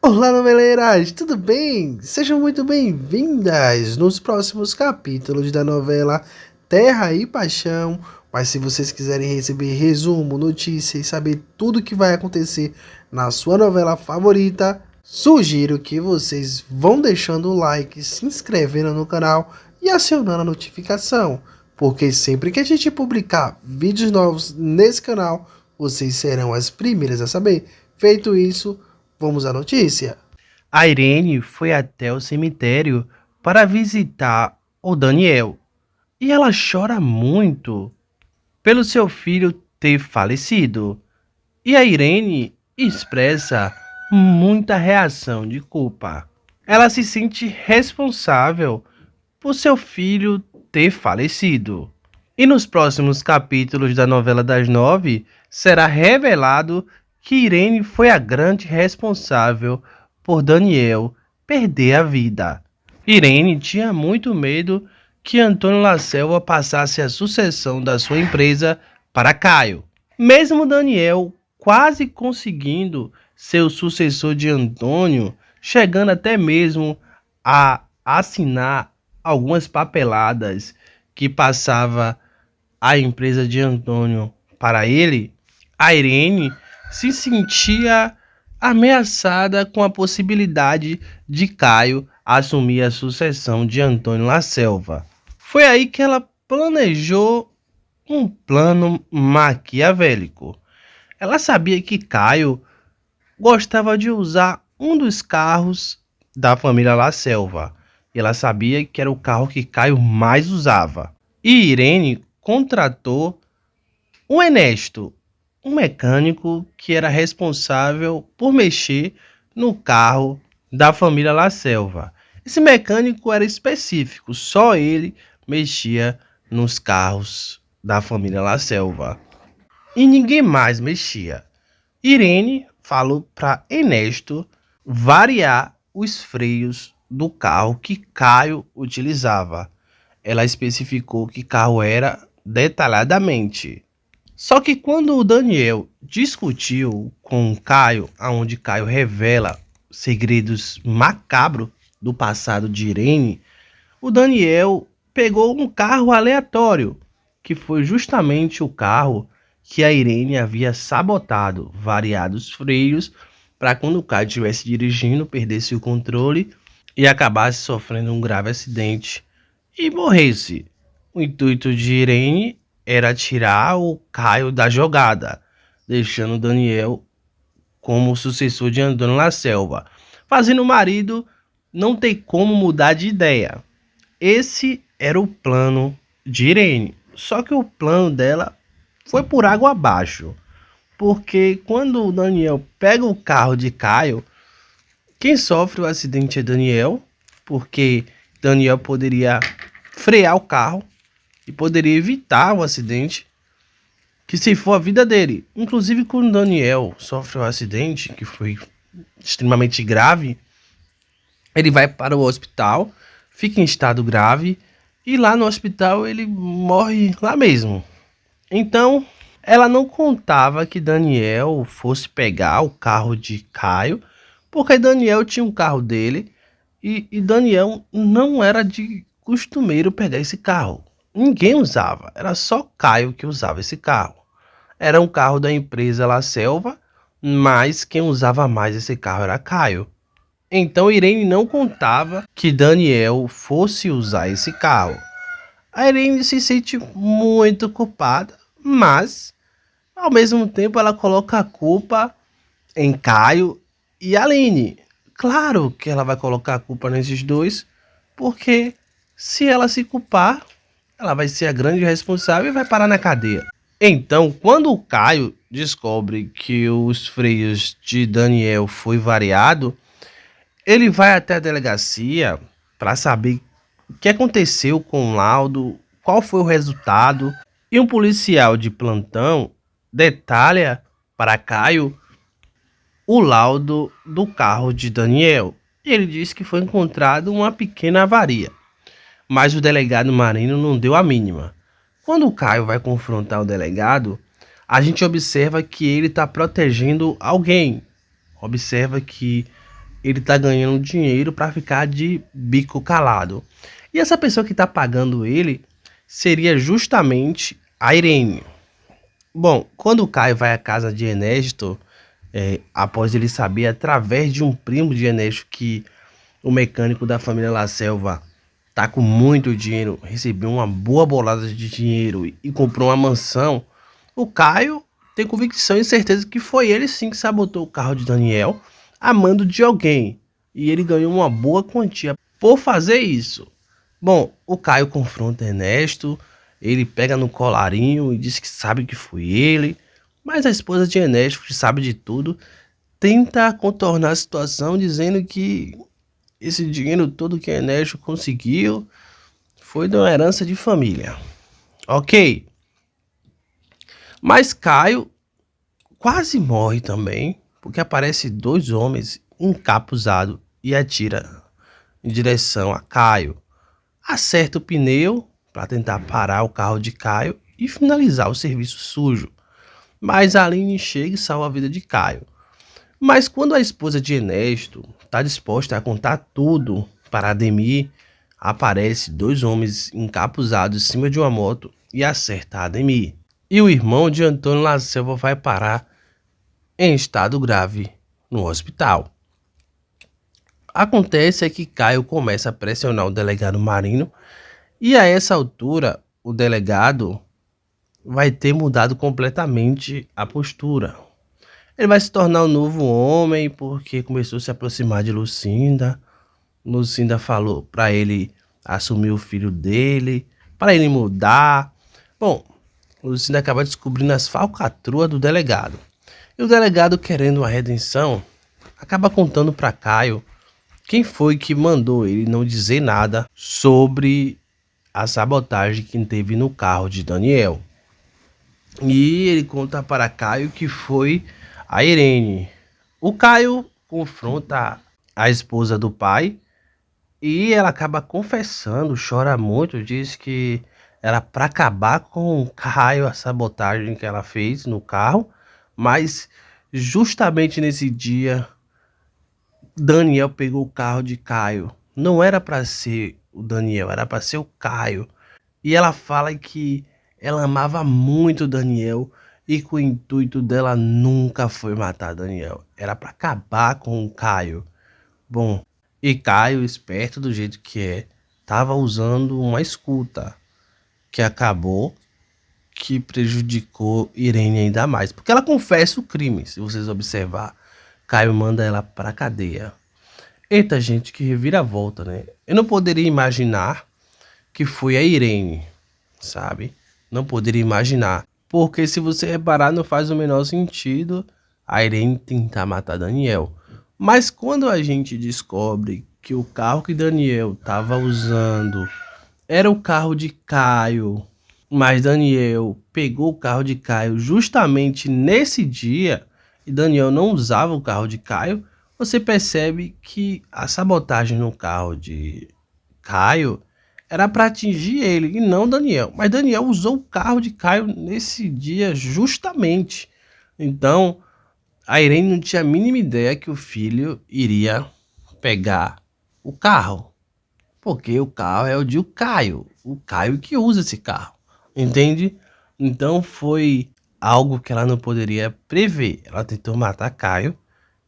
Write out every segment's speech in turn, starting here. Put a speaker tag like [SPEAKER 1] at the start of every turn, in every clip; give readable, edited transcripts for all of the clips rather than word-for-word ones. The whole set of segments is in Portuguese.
[SPEAKER 1] Olá, noveleiras, tudo bem? Sejam muito bem-vindas nos próximos capítulos da novela Terra e Paixão. Mas se vocês quiserem receber resumo, notícia e saber tudo o que vai acontecer na sua novela favorita, sugiro que vocês vão deixando o like, se inscrevendo no canal e acionando a notificação, porque sempre que a gente publicar vídeos novos nesse canal, vocês serão as primeiras a saber. Feito isso, vamos à notícia.
[SPEAKER 2] A Irene foi até o cemitério para visitar o Daniel e ela chora muito pelo seu filho ter falecido. E a Irene expressa muita reação de culpa. Ela se sente responsável por seu filho ter falecido. E nos próximos capítulos da novela das 9 será revelado que Irene foi a grande responsável por Daniel perder a vida. Irene tinha muito medo que Antônio Laselva passasse a sucessão da sua empresa para Caio. Mesmo Daniel quase conseguindo ser o sucessor de Antônio, chegando até mesmo a assinar algumas papeladas que passava a empresa de Antônio para ele, a Irene se sentia ameaçada com a possibilidade de Caio assumir a sucessão de Antônio Laselva. Foi aí que ela planejou um plano maquiavélico. Ela sabia que Caio gostava de usar um dos carros da família Laselva. E ela sabia que era o carro que Caio mais usava. E Irene contratou o Ernesto, um mecânico que era responsável por mexer no carro da família Laselva. Esse mecânico era específico, só ele mexia nos carros da família Laselva. E ninguém mais mexia. Irene falou para Ernesto variar os freios do carro que Caio utilizava. Ela especificou que carro era detalhadamente. Só que quando o Daniel discutiu com o Caio, onde Caio revela segredos macabros do passado de Irene, o Daniel pegou um carro aleatório, que foi justamente o carro que a Irene havia sabotado, variados freios, para quando o Caio estivesse dirigindo, perdesse o controle e acabasse sofrendo um grave acidente e morresse. O intuito de Irene era tirar o Caio da jogada, deixando Daniel como sucessor de Antônio Laselva, fazendo o marido não ter como mudar de ideia. Esse era o plano de Irene, só que o plano dela foi por água abaixo, porque quando o Daniel pega o carro de Caio, quem sofre o acidente é Daniel, porque Daniel poderia frear o carro e poderia evitar o acidente, que se for a vida dele. Inclusive, quando Daniel sofre um acidente, que foi extremamente grave, ele vai para o hospital, fica em estado grave, e lá no hospital ele morre lá mesmo. Então, ela não contava que Daniel fosse pegar o carro de Caio, porque Daniel tinha um carro dele, e Daniel não era de costumeiro pegar esse carro. Ninguém usava, era só Caio que usava esse carro. Era um carro da empresa La Selva, mas quem usava mais esse carro era Caio. Então Irene não contava que Daniel fosse usar esse carro. A Irene se sente muito culpada, mas ao mesmo tempo ela coloca a culpa em Caio e Aline. Claro que ela vai colocar a culpa nesses dois, porque se ela se culpar, ela vai ser a grande responsável e vai parar na cadeia. Então, quando o Caio descobre que os freios de Daniel foi variado, ele vai até a delegacia para saber o que aconteceu com o laudo, qual foi o resultado, e um policial de plantão detalha para Caio o laudo do carro de Daniel. Ele diz que foi encontrado uma pequena avaria, mas o delegado Marino não deu a mínima. Quando o Caio vai confrontar o delegado, a gente observa que ele está protegendo alguém. Observa que ele tá ganhando dinheiro para ficar de bico calado. E essa pessoa que tá pagando ele seria justamente a Irene. Bom, quando o Caio vai à casa de Ernesto, após ele saber através de um primo de Ernesto que o mecânico da família La Selva tá com muito dinheiro, recebeu uma boa bolada de dinheiro e comprou uma mansão, o Caio tem convicção e certeza que foi ele sim que sabotou o carro de Daniel a mando de alguém. E ele ganhou uma boa quantia por fazer isso. Bom, o Caio confronta Ernesto, ele pega no colarinho e diz que sabe que foi ele, mas a esposa de Ernesto, que sabe de tudo, tenta contornar a situação dizendo que esse dinheiro todo que Ernesto conseguiu foi de uma herança de família. Ok. Mas Caio quase morre também, porque aparece dois homens encapuzados e atira em direção a Caio. Acerta o pneu para tentar parar o carro de Caio e finalizar o serviço sujo. Mas a Aline chega e salva a vida de Caio. Mas quando a esposa de Ernesto está disposta a contar tudo para Ademir, aparece dois homens encapuzados em cima de uma moto e acerta Ademir. E o irmão de Antônio La Selva vai parar em estado grave no hospital. Acontece que Caio começa a pressionar o delegado Marino e a essa altura o delegado vai ter mudado completamente a postura. Ele vai se tornar um novo homem porque começou a se aproximar de Lucinda. Lucinda falou para ele assumir o filho dele, para ele mudar. Bom, Lucinda acaba descobrindo as falcatruas do delegado. E o delegado, querendo uma redenção, acaba contando para Caio quem foi que mandou ele não dizer nada sobre a sabotagem que teve no carro de Daniel. E ele conta para Caio que foi a Irene. O Caio confronta a esposa do pai e ela acaba confessando, chora muito, diz que era para acabar com o Caio, a sabotagem que ela fez no carro, mas justamente nesse dia Daniel pegou o carro de Caio. Não era para ser o Daniel, era para ser o Caio. E ela fala que ela amava muito o Daniel e que o intuito dela nunca foi matar Daniel. Era para acabar com o Caio. Bom, e Caio, esperto do jeito que é, estava usando uma escuta que acabou que prejudicou Irene ainda mais. Porque ela confessa o crime, se vocês observar. Caio manda ela pra cadeia. Eita, gente, que reviravolta, né? Eu não poderia imaginar que foi a Irene, sabe? Não poderia imaginar. Porque se você reparar, não faz o menor sentido a Irene tentar matar Daniel. Mas quando a gente descobre que o carro que Daniel estava usando era o carro de Caio, mas Daniel pegou o carro de Caio justamente nesse dia e Daniel não usava o carro de Caio, você percebe que a sabotagem no carro de Caio era para atingir ele e não Daniel. Mas Daniel usou o carro de Caio nesse dia justamente. Então, a Irene não tinha a mínima ideia que o filho iria pegar o carro. Porque o carro é o de Caio. O Caio que usa esse carro. Entende? Então foi algo que ela não poderia prever. Ela tentou matar Caio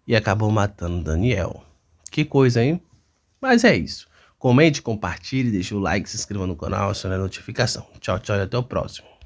[SPEAKER 2] e acabou matando Daniel. Que coisa, hein? Mas é isso. Comente, compartilhe, deixe o like, se inscreva no canal, acione a notificação. Tchau, tchau e até o próximo.